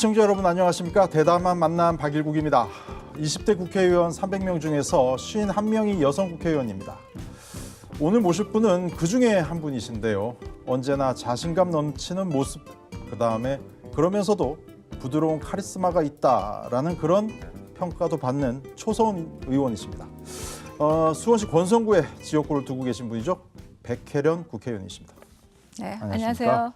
시청자 여러분 안녕하십니까? 대담한 만남 박일국입니다. 20대 국회의원 300명 중에서 51명이 여성 국회의원입니다. 오늘 모실 분은 그중에 한 분이신데요. 언제나 자신감 넘치는 모습, 그다음에 그러면서도 부드러운 카리스마가 있다라는 그런 평가도 받는 초선 의원이십니다. 수원시 권선구에 지역구를 두고 계신 분이죠. 백혜련 국회의원이십니다. 네, 안녕하십니까? 안녕하세요.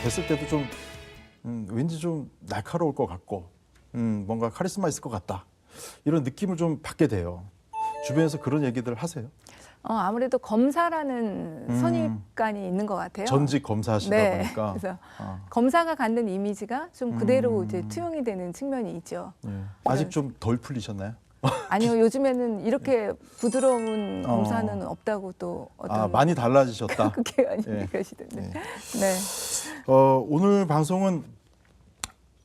뵀을 때도 좀 왠지 좀 날카로울 것 같고 뭔가 카리스마 있을 것 같다 이런 느낌을 좀 받게 돼요. 주변에서 그런 얘기들 하세요? 아무래도 검사라는 선입관이 있는 것 같아요. 전직 검사시다 네, 보니까. 그래서 검사가 갖는 이미지가 좀 그대로 이제 투영이 되는 측면이 있죠. 예. 아직 좀 덜 풀리셨나요? 아니요, 요즘에는 이렇게 부드러운 검사는 없다고 또 어떤 많이 달라지셨다. 국회의원이 예. 그러시던데. 예. 네. 오늘 방송은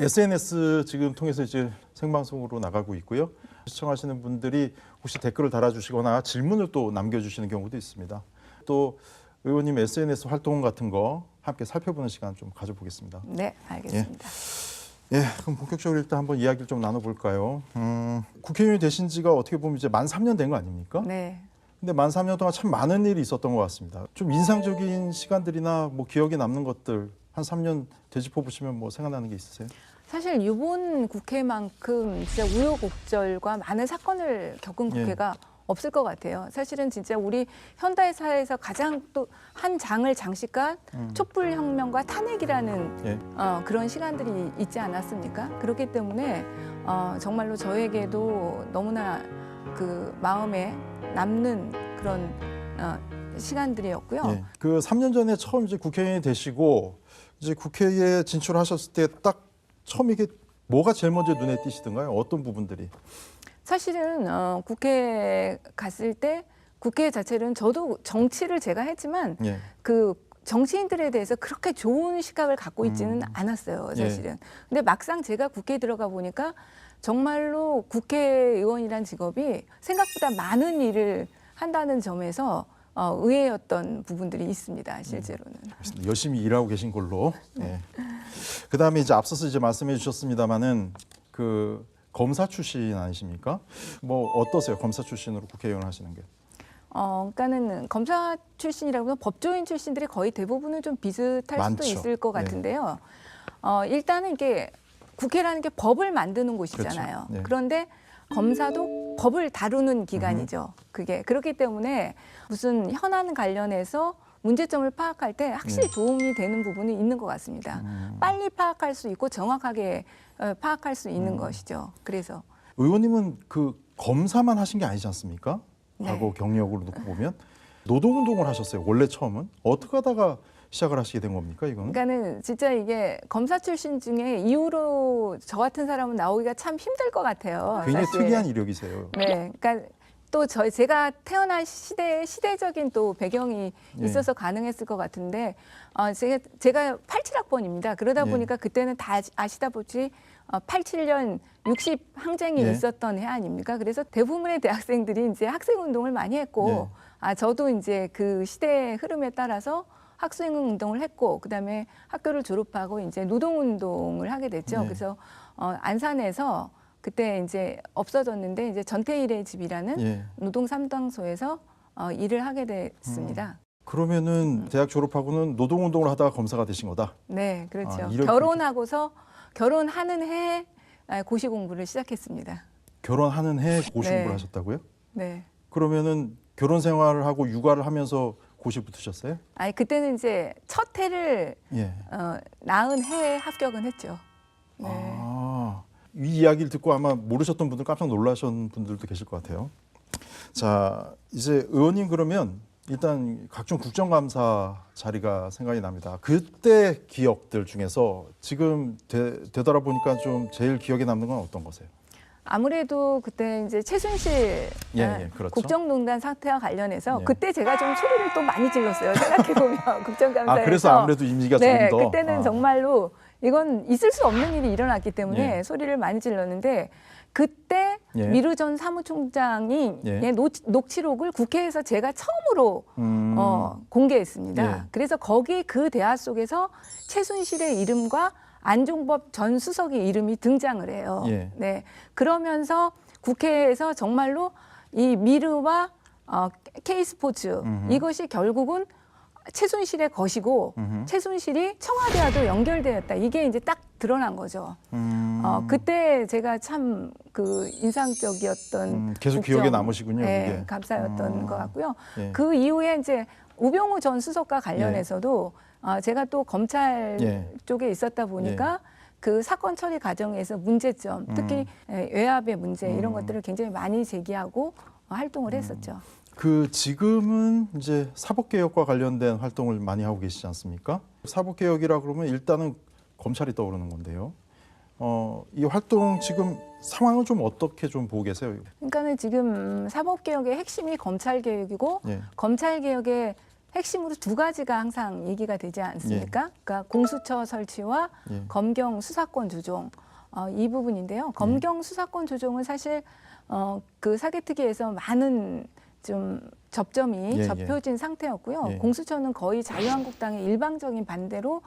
SNS 지금 통해서 이제 생방송으로 나가고 있고요. 시청하시는 분들이 혹시 댓글을 달아주시거나 질문을 또 남겨주시는 경우도 있습니다. 또 의원님 SNS 활동 같은 거 함께 살펴보는 시간 좀 가져보겠습니다. 네, 알겠습니다. 예, 그럼 본격적으로 일단 한번 이야기를 좀 나눠볼까요? 국회의원이 되신 지가 어떻게 보면 이제 만 3년 된 거 아닙니까? 네. 근데 만 3년 동안 참 많은 일이 있었던 것 같습니다. 좀 인상적인 시간들이나 뭐 기억에 남는 것들 한 3년 되짚어 보시면 뭐 생각나는 게 있으세요? 사실 이번 국회만큼 진짜 우여곡절과 많은 사건을 겪은 국회가 없을 것 같아요. 사실은 진짜 우리 현대 사회에서 가장 또 한 장을 장식한 촛불혁명과 탄핵이라는 그런 시간들이 있지 않았습니까? 그렇기 때문에 정말로 저에게도 너무나 그 마음에 남는 그런 시간들이었고요. 예. 그 3년 전에 처음 이제 국회의원이 되시고 이제 국회에 진출하셨을 때 딱 처음 이게 뭐가 제일 먼저 눈에 띄시던가요? 어떤 부분들이? 사실은 국회에 갔을 때 국회 자체는 저도 정치를 제가 했지만 예. 그 정치인들에 대해서 그렇게 좋은 시각을 갖고 있지는 않았어요, 사실은. 근데 막상 제가 국회에 들어가 보니까 정말로 국회의원이란 직업이 생각보다 많은 일을 한다는 점에서 의외였던 부분들이 있습니다, 실제로는. 열심히 일하고 계신 걸로. 예. 그다음에 이제 앞서서 이제 말씀해 주셨습니다마는 그 검사 출신 아니십니까? 뭐 어떠세요? 검사 출신으로 국회의원 하시는 게? 그러니까는 검사 출신이라고 하면 법조인 출신들이 거의 대부분은 좀 비슷할 많죠. 수도 있을 것 같은데요. 일단은 이게 국회라는 게 법을 만드는 곳이잖아요. 그렇죠. 네. 그런데 검사도 법을 다루는 기관이죠. 그게 그렇기 때문에 무슨 현안 관련해서 문제점을 파악할 때 확실히 도움이 되는 부분이 있는 것 같습니다. 빨리 파악할 수 있고 정확하게 파악할 수 있는 것이죠. 그래서 의원님은 그 검사만 하신 게 아니지 않습니까? 네. 과거 경력으로 놓고 보면 노동운동을 하셨어요. 원래 처음은 어떻게 하다가 시작을 하시게 된 겁니까, 이거는? 그러니까는 진짜 이게 검사 출신 중에 이후로 저 같은 사람은 나오기가 참 힘들 것 같아요. 굉장히 사실. 특이한 이력이세요. 네, 그러니까 또 제가 태어난 시대적인 또 배경이 있어서 가능했을 것 같은데 제가 87학번입니다. 그러다 보니까 그때는 다 아시다시피 87년 60 항쟁이 있었던 해 아닙니까? 그래서 대부분의 대학생들이 이제 학생 운동을 많이 했고 저도 이제 그 시대의 흐름에 따라서 학생 운동을 했고 그다음에 학교를 졸업하고 이제 노동 운동을 하게 됐죠. 그래서 안산에서 그때 이제 없어졌는데 이제 전태일의 집이라는 노동 삼당소에서 일을 하게 됐습니다. 그러면은 대학 졸업하고는 노동운동을 하다가 검사가 되신 거다? 네, 그렇죠. 이력이 결혼하고서 결혼하는 해에 고시 공부를 시작했습니다. 결혼하는 해에 고시 네. 공부를 하셨다고요? 네. 그러면은 결혼 생활을 하고 육아를 하면서 고시 붙으셨어요? 아니 그때는 이제 첫 해를 낳은 해에 합격은 했죠. 네. 이 이야기를 듣고 아마 모르셨던 분들 깜짝 놀라신 분들도 계실 것 같아요. 자, 이제 의원님 그러면 일단 각종 국정감사 자리가 생각이 납니다. 그때 기억들 중에서 지금 되돌아보니까 좀 제일 기억에 남는 건 어떤 거세요? 아무래도 그때 이제 최순실 그렇죠. 국정농단 사태와 관련해서 예. 그때 제가 좀 소리를 또 많이 질렀어요. 생각해 보면 국정감사에서. 그래서 아무래도 이미지가 네, 좀 더. 그때는 정말로 이건 있을 수 없는 일이 일어났기 때문에 예. 소리를 많이 질렀는데 그때 예. 미르 전 사무총장이 예. 녹취록을 국회에서 제가 처음으로 공개했습니다. 예. 그래서 거기 그 대화 속에서 최순실의 이름과 안종범 전 수석의 이름이 등장을 해요. 예. 네, 그러면서 국회에서 정말로 이 미르와 K스포츠 이것이 결국은 최순실의 것이고 최순실이 청와대와도 연결되었다. 이게 이제 딱 드러난 거죠. 그때 제가 참 그 인상적이었던 계속 기억에 남으시군요. 네, 그게. 감사였던 것 같고요. 예. 그 이후에 이제 우병우 전 수석과 관련해서도 제가 또 검찰 예. 쪽에 있었다 보니까 그 사건 처리 과정에서 문제점, 특히 외압의 문제 이런 것들을 굉장히 많이 제기하고 활동을 했었죠. 그 지금은 이제 사법개혁과 관련된 활동을 많이 하고 계시지 않습니까? 사법개혁이라 그러면 일단은 검찰이 떠오르는 건데요. 이 활동 지금 상황은 좀 어떻게 좀 보고 계세요? 그러니까는 지금 사법개혁의 핵심이 검찰개혁이고 예. 검찰개혁의 핵심으로 두 가지가 항상 얘기가 되지 않습니까? 그러니까 공수처 설치와 예. 검경 수사권 조정 이 부분인데요. 검경 수사권 조정은 사실 그 사개특위에서 많은 좀 접점이 예, 접혀진 상태였고요. 예. 공수처는 거의 자유한국당의 일방적인 반대로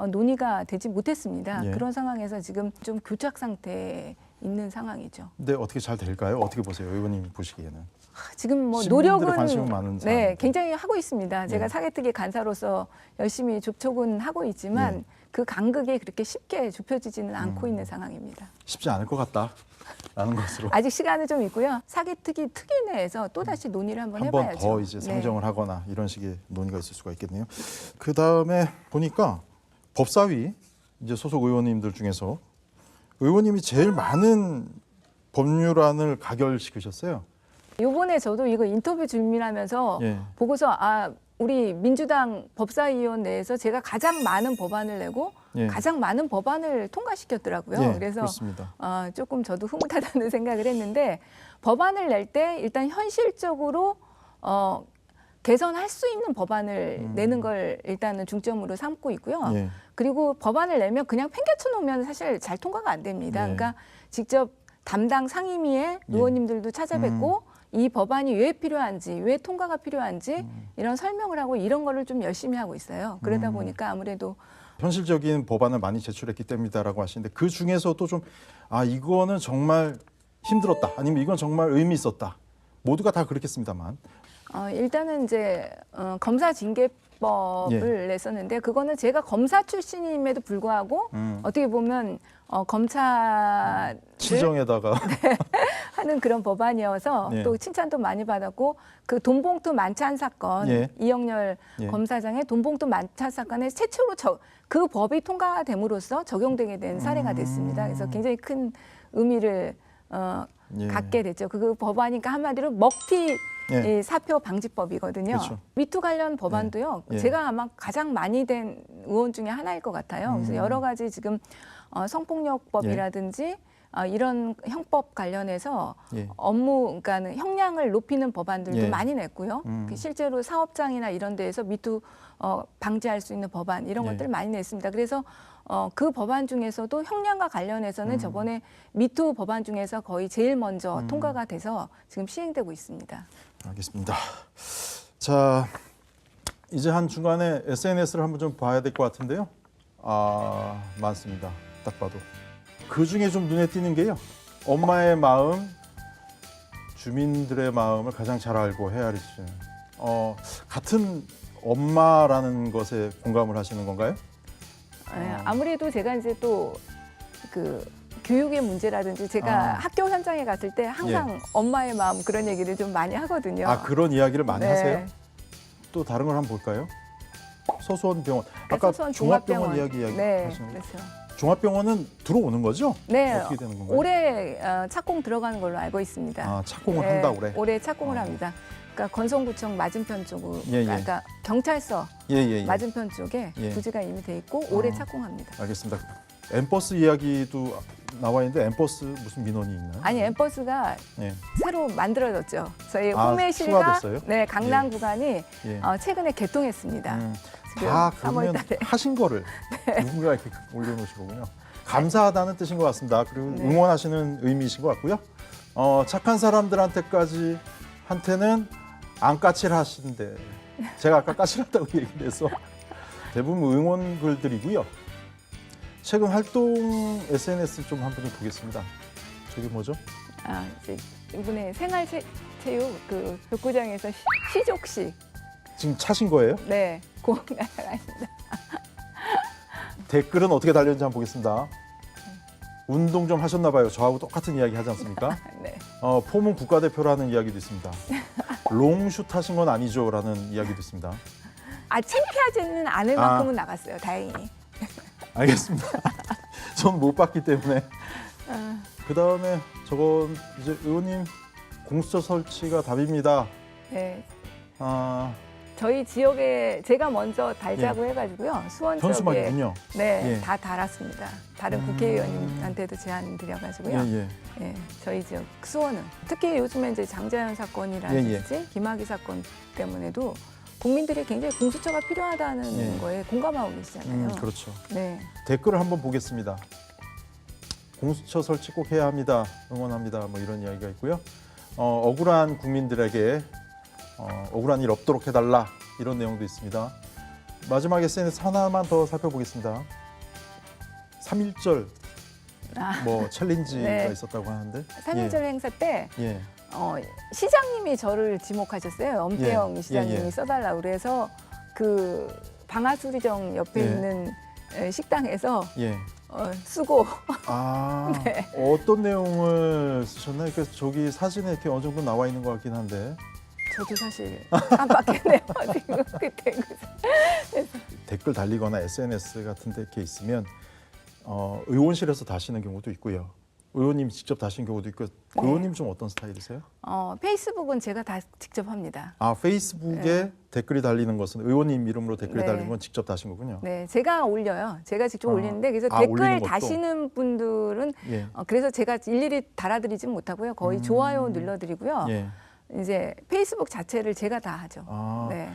논의가 되지 못했습니다. 예. 그런 상황에서 지금 좀 교착 상태에 있는 상황이죠. 근데 어떻게 잘 될까요? 어떻게 보세요, 의원님 보시기에는? 지금 뭐 시민들의 노력은 관심은 많은 네, 사안인데. 굉장히 하고 있습니다. 제가 예. 사개특위 간사로서 열심히 접촉은 하고 있지만 예. 그 간극이 그렇게 쉽게 좁혀지지는 않고 있는 상황입니다. 쉽지 않을 것 같다라는 것으로 아직 시간은 좀 있고요. 사개특위 특위 내에서 또 다시 논의를 한번 한 번 해봐야죠. 더 이제 상정을 하거나 이런 식의 논의가 있을 수가 있겠네요. 그 다음에 보니까 법사위 이제 소속 의원님들 중에서 의원님이 제일 많은 법률안을 가결시키셨어요. 요번에 저도 이거 인터뷰 준비하면서 예. 보고서 우리 민주당 법사위원 내에서 제가 가장 많은 법안을 내고 예. 가장 많은 법안을 통과시켰더라고요. 예, 그래서 그렇습니다. 조금 저도 흐뭇하다는 생각을 했는데 법안을 낼 때 일단 현실적으로 개선할 수 있는 법안을 내는 걸 일단은 중점으로 삼고 있고요. 예. 그리고 법안을 내면 그냥 팽개쳐 놓으면 사실 잘 통과가 안 됩니다. 예. 그러니까 직접 담당 상임위의 의원님들도 찾아뵙고 이 법안이 왜 필요한지, 왜 통과가 필요한지 이런 설명을 하고 이런 거를 좀 열심히 하고 있어요. 그러다 보니까 아무래도 현실적인 법안을 많이 제출했기 때문이다라고 하시는데 그 중에서도 좀 이거는 정말 힘들었다 아니면 이건 정말 의미 있었다 모두가 다 그렇겠습니다만 일단은 이제 검사 징계법을 냈었는데 그거는 제가 검사 출신임에도 불구하고 어떻게 보면 검찰을 치정에다가 하는 그런 법안이어서 예. 또 칭찬도 많이 받았고 그 돈봉투 만찬 사건 예. 이영렬 예. 검사장의 돈봉투 만찬 사건에 최초로 그 법이 통과됨으로써 적용되게 된 사례가 됐습니다. 그래서 굉장히 큰 의미를 예. 갖게 됐죠. 그 법안이니까 한마디로 먹튀 예. 사표 방지법이거든요. 그렇죠. 미투 관련 법안도요. 예. 제가 아마 가장 많이 된 의원 중에 하나일 것 같아요. 그래서 여러 가지 지금 성폭력법이라든지 이런 형법 관련해서 예. 그러니까 형량을 높이는 법안들도 예. 많이 냈고요. 실제로 사업장이나 이런 데에서 미투 방지할 수 있는 법안 이런 예. 것들 많이 냈습니다. 그래서 그 법안 중에서도 형량과 관련해서는 저번에 미투 법안 중에서 거의 제일 먼저 통과가 돼서 지금 시행되고 있습니다. 알겠습니다. 자 이제 한 중간에 SNS를 한번 좀 봐야 될 것 같은데요. 많습니다. 딱 봐도 그 중에 좀 눈에 띄는 게요. 엄마의 마음, 주민들의 마음을 가장 잘 알고 헤아리시는 같은 엄마라는 것에 공감을 하시는 건가요? 아무래도 제가 이제 또 그 교육의 문제라든지 제가 학교 현장에 갔을 때 항상 엄마의 마음 그런 얘기를 좀 많이 하거든요. 그런 이야기를 많이 네. 하세요? 또 다른 걸 한번 볼까요? 소수원 병원. 아까 소수원 종합병원 네, 이야기하시는 거. 그렇죠. 종합병원은 들어오는 거죠? 네, 어떻게 되는 건가요? 올해 착공 들어가는 걸로 알고 있습니다. 착공을 네, 한다 그래. 올해 착공을 합니다. 그러니까 건성구청 맞은편 쪽으로, 예, 예. 그러니까 경찰서 예. 맞은편 쪽에 예. 부지가 이미 돼 있고 올해 착공합니다. 알겠습니다. 엠버스 이야기도 나와 있는데 엠버스 무슨 민원이 있나요? 아니 엠버스가 예. 새로 만들어졌죠. 저희 아, 홍매실과 추가됐어요? 네 강남 구간이 예. 최근에 개통했습니다. 지금 다 3월 그러면 달에. 하신 거를 누군가 이렇게 올려놓으신 거군요. 감사하다는 뜻인 것 같습니다. 그리고 네. 응원하시는 의미이신 것 같고요. 착한 사람들한테까지 한테는 안 까칠하신데 제가 아까 까칠하다고 얘기를 해서 대부분 응원 글들이고요. 최근 활동 SNS 좀 한번 좀 보겠습니다. 저기 뭐죠? 이제 이번에 생활체육 그 벽구장에서 시족식 지금 차신 거예요? 네 공연 나가십니다. 댓글은 어떻게 달렸는지 한번 보겠습니다. 운동 좀 하셨나 봐요. 저하고 똑같은 이야기 하지 않습니까? 네. 포문 국가대표라는 이야기도 있습니다. 롱슛 하신 건 아니죠라는 이야기도 있습니다. 창피하지는 않을 만큼은 나갔어요. 다행히. 알겠습니다. 전 못 봤기 때문에. 그 다음에 저건 이제 의원님 공수처 설치가 답입니다. 네. 아, 저희 지역에 제가 먼저 달자고 해가지고요. 수원 지역에 현수막이군요. 네, 예. 다 달았습니다. 다른 국회의원님한테도 제안 드려가지고요. 예. 예, 저희 지역 수원은 특히 요즘에 이제 장자연 사건이라든지 김학의 사건 때문에도 국민들이 굉장히 공수처가 필요하다는 예. 거에 공감하고 계시잖아요. 그렇죠. 네, 댓글을 한번 보겠습니다. 공수처 설치 꼭 해야 합니다. 응원합니다. 뭐 이런 이야기가 있고요. 억울한 국민들에게 억울한 일 없도록 해달라 이런 내용도 있습니다. 마지막 SNS 하나만 더 살펴보겠습니다. 3.1절 뭐 챌린지가 네. 있었다고 하는데 3.1절 행사 때 예. 시장님이 저를 지목하셨어요. 엄태영 예. 시장님이 예. 써달라고 그래서 그 방아수리정 옆에 예. 있는 식당에서 예. 쓰고 아, 네. 어떤 내용을 쓰셨나요? 그래서 저기 사진에 이렇게 어느 정도 나와 있는 것 같긴 한데 저도 사실 깜빡했네요. 지금 그때 댓글 달리거나 SNS 같은 데 이렇게 있으면 의원실에서 다시는 경우도 있고요. 의원님이 직접 다시는 경우도 있고 의원님 좀 어떤 스타일이세요? 페이스북은 제가 다 직접 합니다. 아, 페이스북에 네. 댓글이 달리는 것은 의원님 이름으로 댓글이 네. 달리는 건 직접 다신 거군요. 네, 제가 올려요. 제가 직접 아. 올리는데 그래서 올리는 댓글 것도? 다시는 분들은 예. 그래서 제가 일일이 달아드리진 못하고요. 거의 좋아요 눌러드리고요. 예. 이제 페이스북 자체를 제가 다 하죠. 아, 네.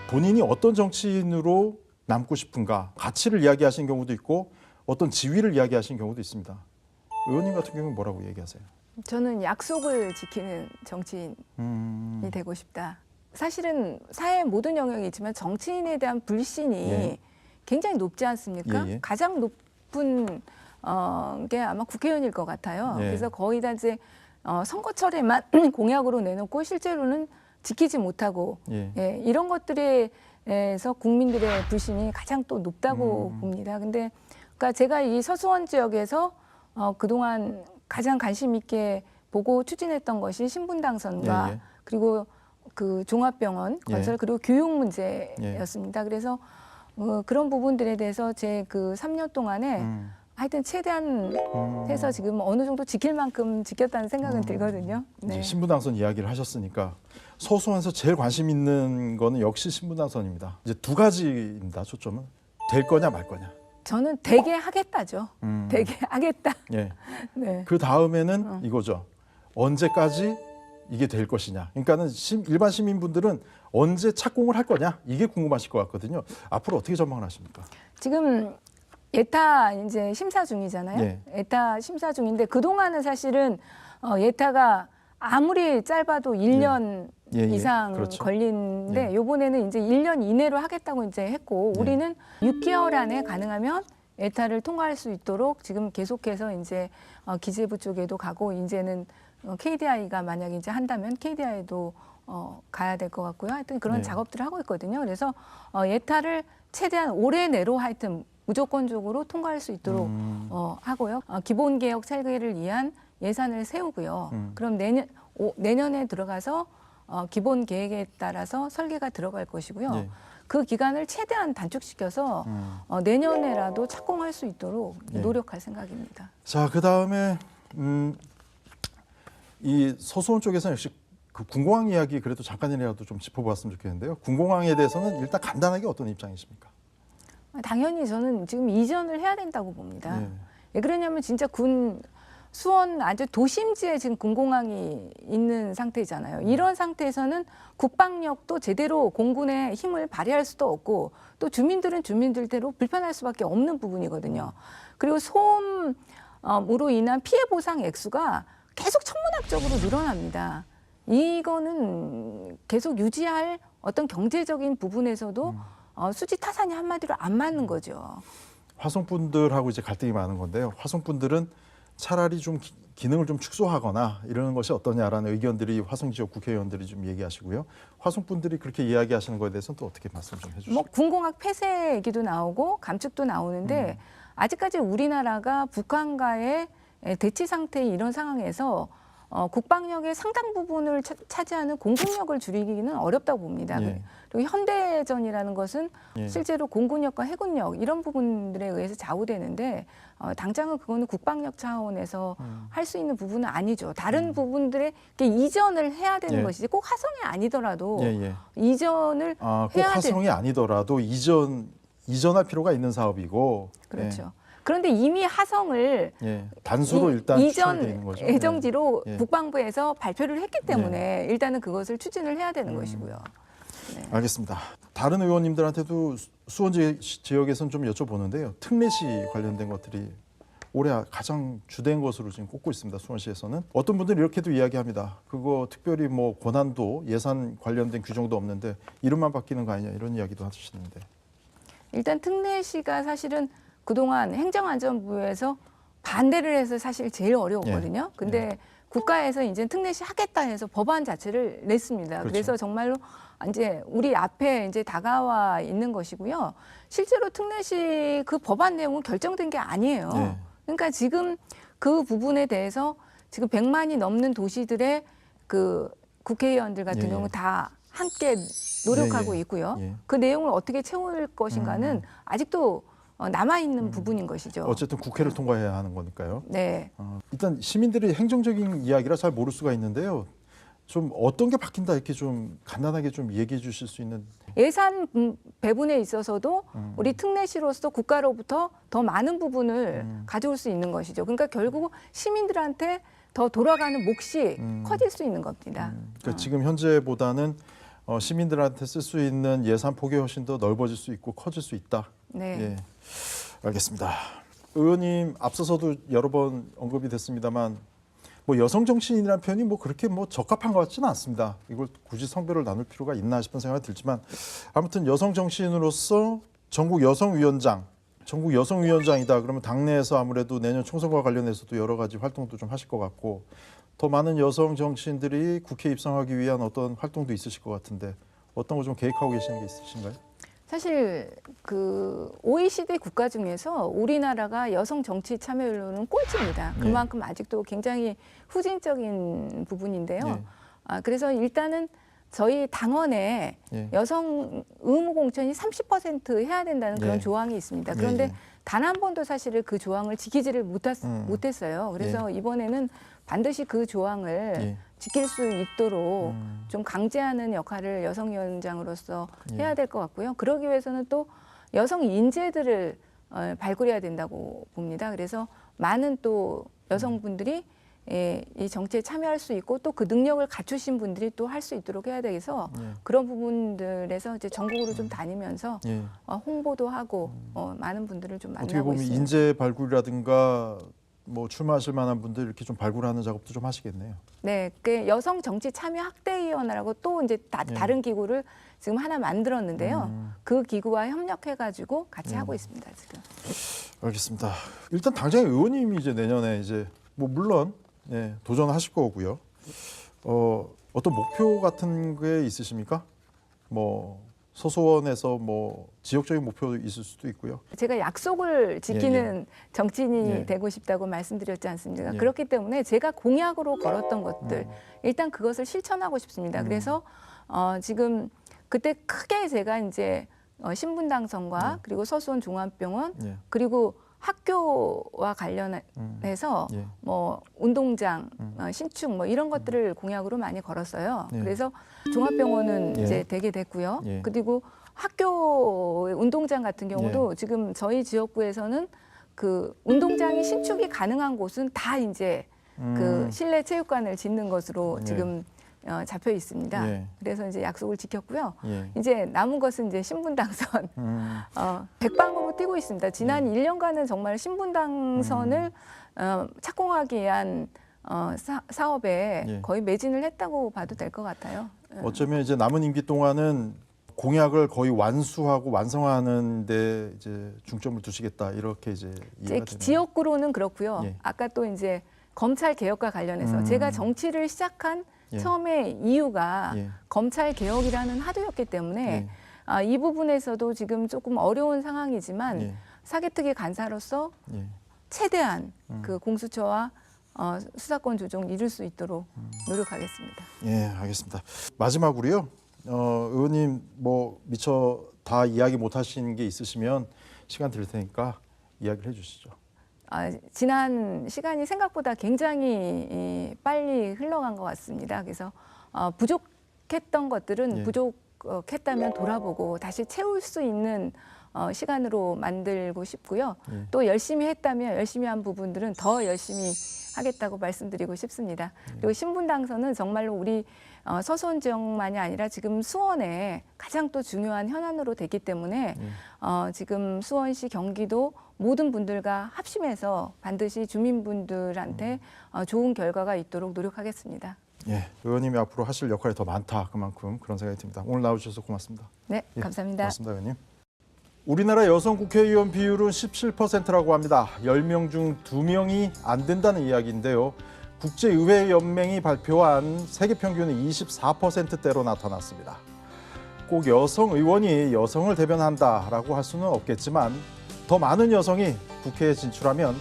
본인이 어떤 정치인으로 남고 싶은가 가치를 이야기하신 경우도 있고 어떤 지위를 이야기하신 경우도 있습니다. 의원님 같은 경우는 뭐라고 얘기하세요? 저는 약속을 지키는 정치인이 되고 싶다. 사실은 사회의 모든 영역이 있지만 정치인에 대한 불신이 예. 굉장히 높지 않습니까? 예. 가장 높은 게 아마 국회의원일 것 같아요. 예. 그래서 거의 다 이제 선거철에만 공약으로 내놓고 실제로는 지키지 못하고 예. 이런 것들에서 국민들의 불신이 가장 또 높다고 봅니다. 근데 그러니까 제가 이 서수원 지역에서 그동안 가장 관심 있게 보고 추진했던 것이 신분 당선과 예. 그리고 그 종합병원 건설 예. 그리고 교육 문제였습니다. 그래서 그런 부분들에 대해서 제 그 3년 동안에 하여튼 최대한 해서 지금 어느 정도 지킬 만큼 지켰다는 생각은 들거든요. 네. 이제 신분당선 이야기를 하셨으니까 소수원에서 제일 관심 있는 거는 역시 신분당선입니다. 이제 두 가지입니다. 초점은 될 거냐 말 거냐. 저는 되게 하겠다죠. 되게 하겠다. 예. 네. 그 다음에는 이거죠. 언제까지 이게 될 것이냐. 그러니까는 일반 시민분들은 언제 착공을 할 거냐 이게 궁금하실 것 같거든요. 앞으로 어떻게 전망을 하십니까? 지금 예타 이제 심사 중이잖아요. 예. 예타 심사 중인데 그 동안은 사실은 예타가 아무리 짧아도 1년 예, 예. 이상 그렇죠. 걸리는데 예. 요번에는 이제 1년 이내로 하겠다고 이제 했고 예. 우리는 6개월 안에 가능하면 예타를 통과할 수 있도록 지금 계속해서 이제 기재부 쪽에도 가고 이제는 KDI가 만약 이제 한다면 KDI도 가야 될 것 같고요. 하여튼 그런 네. 작업들을 하고 있거든요. 그래서 예타를 최대한 올해 내로 하여튼 무조건적으로 통과할 수 있도록 하고요. 기본 개혁 설계를 위한 예산을 세우고요. 그럼 내년에 들어가서 기본 계획에 따라서 설계가 들어갈 것이고요. 예. 그 기간을 최대한 단축시켜서 내년에라도 착공할 수 있도록 예. 노력할 생각입니다. 자, 그 다음에 이 서수원 쪽에서는 역시 그 군공항 이야기 그래도 잠깐이라도 좀 짚어봤으면 좋겠는데요. 군공항에 대해서는 일단 간단하게 어떤 입장이십니까? 당연히 저는 지금 이전을 해야 된다고 봅니다. 예. 왜 그러냐면 진짜 수원 아주 도심지에 지금 군공항이 있는 상태잖아요. 이런 상태에서는 국방력도 제대로 공군의 힘을 발휘할 수도 없고 또 주민들은 주민들대로 불편할 수밖에 없는 부분이거든요. 그리고 소음으로 인한 피해 보상 액수가 계속 천문학적으로 늘어납니다. 이거는 계속 유지할 어떤 경제적인 부분에서도 수지 타산이 한마디로 안 맞는 거죠. 화성분들하고 이제 갈등이 많은 건데요. 화성분들은 차라리 좀 기능을 좀 축소하거나 이러는 것이 어떠냐라는 의견들이 화성 지역 국회의원들이 좀 얘기하시고요. 화성분들이 그렇게 이야기하시는 것에 대해서는 또 어떻게 말씀 좀 해주시죠? 뭐 군공항 폐쇄 얘기도 나오고 감축도 나오는데 아직까지 우리나라가 북한과의 대치 상태인 이런 상황에서 국방력의 상당 부분을 차지하는 공군력을 줄이기는 어렵다고 봅니다. 예. 그리고 현대전이라는 것은 예. 실제로 공군력과 해군력 이런 부분들에 의해서 좌우되는데 당장은 그거는 국방력 차원에서 할 수 있는 부분은 아니죠. 다른 부분들에 이전을 해야 되는 예. 것이지 꼭 화성이 아니더라도 예, 예. 이전을 꼭 해야 화성이 아니더라도 이전할 필요가 있는 사업이고. 그렇죠. 그런데 이미 화성을 예. 단수로 일단 추천되어 있는 거죠. 예정지로 예. 국방부에서 발표를 했기 때문에 일단은 그것을 추진을 해야 되는 것이고요. 네. 알겠습니다. 다른 의원님들한테도 수원 지역에서는 좀 여쭤보는데요. 특례시 관련된 것들이 올해 가장 주된 것으로 지금 꼽고 있습니다. 수원시에서는 어떤 분들은 이렇게도 이야기합니다. 그거 특별히 뭐 권한도 예산 관련된 규정도 없는데 이름만 바뀌는 거 아니냐 이런 이야기도 하시는데. 일단 특례시가 사실은 그동안 행정안전부에서 반대를 해서 사실 제일 어려웠거든요. 근데 국가에서 이제 특례시 하겠다 해서 법안 자체를 냈습니다. 그렇죠. 그래서 정말로 이제 우리 앞에 이제 다가와 있는 것이고요. 실제로 특례시 그 법안 내용은 결정된 게 아니에요. 네. 그러니까 지금 그 부분에 대해서 지금 100만이 넘는 도시들의 그 국회의원들 같은 예, 경우는 예. 다 함께 노력하고 예, 예. 있고요. 예. 그 내용을 어떻게 채울 것인가는 아직도 남아있는 부분인 것이죠. 어쨌든 국회를 통과해야 하는 거니까요. 네. 일단 시민들이 행정적인 이야기라 잘 모를 수가 있는데요. 좀 어떤 게 바뀐다 이렇게 좀 간단하게 좀 얘기해 주실 수 있는. 예산 배분에 있어서도 우리 특례시로서 국가로부터 더 많은 부분을 가져올 수 있는 것이죠. 그러니까 결국 시민들한테 더 돌아가는 몫이 커질 수 있는 겁니다. 그러니까 지금 현재보다는 시민들한테 쓸 수 있는 예산 폭이 훨씬 더 넓어질 수 있고 커질 수 있다. 네. 예, 알겠습니다. 의원님 앞서서도 여러 번 언급이 됐습니다만 뭐 여성 정치인이라는 표현이 뭐 그렇게 뭐 적합한 것 같지는 않습니다. 이걸 굳이 성별을 나눌 필요가 있나 싶은 생각이 들지만 아무튼 여성 정치인으로서 전국 여성위원장이다. 그러면 당내에서 아무래도 내년 총선과 관련해서도 여러 가지 활동도 좀 하실 것 같고 더 많은 여성 정치인들이 국회에 입성하기 위한 어떤 활동도 있으실 것 같은데 어떤 거 좀 계획하고 계시는 게 있으신가요? 사실 그 OECD 국가 중에서 우리나라가 여성 정치 참여율로는 꼴찌입니다. 그만큼 아직도 굉장히 후진적인 부분인데요. 예. 그래서 일단은 저희 당원에 예. 여성 의무 공천이 30% 해야 된다는 그런 예. 조항이 있습니다. 그런데 예. 단 한 번도 사실은 그 조항을 지키지를 못했어요. 그래서 이번에는 반드시 그 조항을 예. 지킬 수 있도록 좀 강제하는 역할을 여성위원장으로서 해야 될 것 같고요. 그러기 위해서는 또 여성 인재들을 발굴해야 된다고 봅니다. 그래서 많은 또 여성분들이 이 정치에 참여할 수 있고 또 그 능력을 갖추신 분들이 또 할 수 있도록 해야 돼서 그런 부분들에서 이제 전국으로 좀 다니면서 예. 홍보도 하고 많은 분들을 좀 어떻게 만나고 보면 있어요. 인재 발굴이라든가 뭐 출마하실 만한 분들 이렇게 좀 발굴하는 작업도 좀 하시겠네요. 네, 그 여성 정치 참여 학대위원회라고 또 이제 다른 기구를 지금 하나 만들었는데요. 그 기구와 협력해가지고 같이 하고 있습니다 지금. 알겠습니다. 일단 당장의 의원님이 이제 내년에 이제 뭐 물론 도전하실 거고요. 어떤 목표 같은 게 있으십니까? 뭐 소소원에서 뭐 지역적인 목표 있을 수도 있고요. 제가 약속을 지키는 정치인이 되고 싶다고 말씀드렸지 않습니까? 그렇기 때문에 제가 공약으로 걸었던 것들 일단 그것을 실천하고 싶습니다. 그래서 지금 그때 크게 제가 이제 신분당선과 그리고 서수원 종합병원 그리고 학교와 관련해서 예. 뭐 운동장, 신축 뭐 이런 것들을 공약으로 많이 걸었어요. 예. 그래서 종합병원은 예. 이제 되게 됐고요. 예. 그리고 학교 운동장 같은 경우도 지금 저희 지역구에서는 그 운동장이 신축이 가능한 곳은 다 이제 그 실내 체육관을 짓는 것으로 예. 지금 잡혀 있습니다. 예. 그래서 이제 약속을 지켰고요. 예. 이제 남은 것은 이제 신분당선 백방으로 뛰고 있습니다. 지난 1년간은 정말 신분당선을 착공하기 위한 사업에 예. 거의 매진을 했다고 봐도 될 것 같아요. 어쩌면 이제 남은 임기 동안은 공약을 거의 완수하고 완성하는 데 이제 중점을 두시겠다 이렇게 이제 이해가 되네요. 지역구로는 그렇고요. 예. 아까 또 이제 검찰 개혁과 관련해서 제가 정치를 시작한 예. 처음에 이유가 예. 검찰 개혁이라는 화두였기 때문에 이 부분에서도 지금 조금 어려운 상황이지만 예. 사개특위 간사로서 예. 최대한 그 공수처와 수사권 조정 이룰 수 있도록 노력하겠습니다. 예, 알겠습니다. 마지막으로요. 의원님 뭐 미처 다 이야기 못 하신 게 있으시면 시간 드릴 테니까 이야기를 해 주시죠. 지난 시간이 생각보다 굉장히 빨리 흘러간 것 같습니다. 그래서 부족했던 것들은 예. 부족했다면 돌아보고 다시 채울 수 있는 시간으로 만들고 싶고요. 예. 또 열심히 했다면 열심히 한 부분들은 더 열심히 하겠다고 말씀드리고 싶습니다. 그리고 신분당선은 정말로 우리 서수원 지역만이 아니라 지금 수원에 가장 또 중요한 현안으로 됐기 때문에 지금 수원시 경기도 모든 분들과 합심해서 반드시 주민분들한테 좋은 결과가 있도록 노력하겠습니다. 예, 의원님이 앞으로 하실 역할이 더 많다 그만큼 그런 생각이 듭니다. 오늘 나와주셔서 고맙습니다. 네, 예, 감사합니다. 고맙습니다, 의원님. 우리나라 여성 국회의원 비율은 17%라고 합니다. 10명 중 2명이 안 된다는 이야기인데요. 국제의회연맹이 발표한 세계 평균이 24%대로 나타났습니다. 꼭 여성 의원이 여성을 대변한다라고 할 수는 없겠지만 더 많은 여성이 국회에 진출하면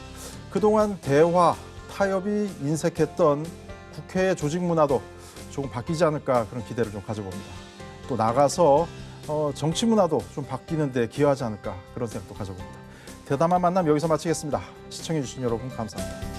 그동안 대화, 타협이 인색했던 국회의 조직 문화도 조금 바뀌지 않을까 그런 기대를 좀 가져봅니다. 또 나가서 정치 문화도 좀 바뀌는 데 기여하지 않을까 그런 생각도 가져봅니다. 대담한 만남 여기서 마치겠습니다. 시청해 주신 여러분 감사합니다.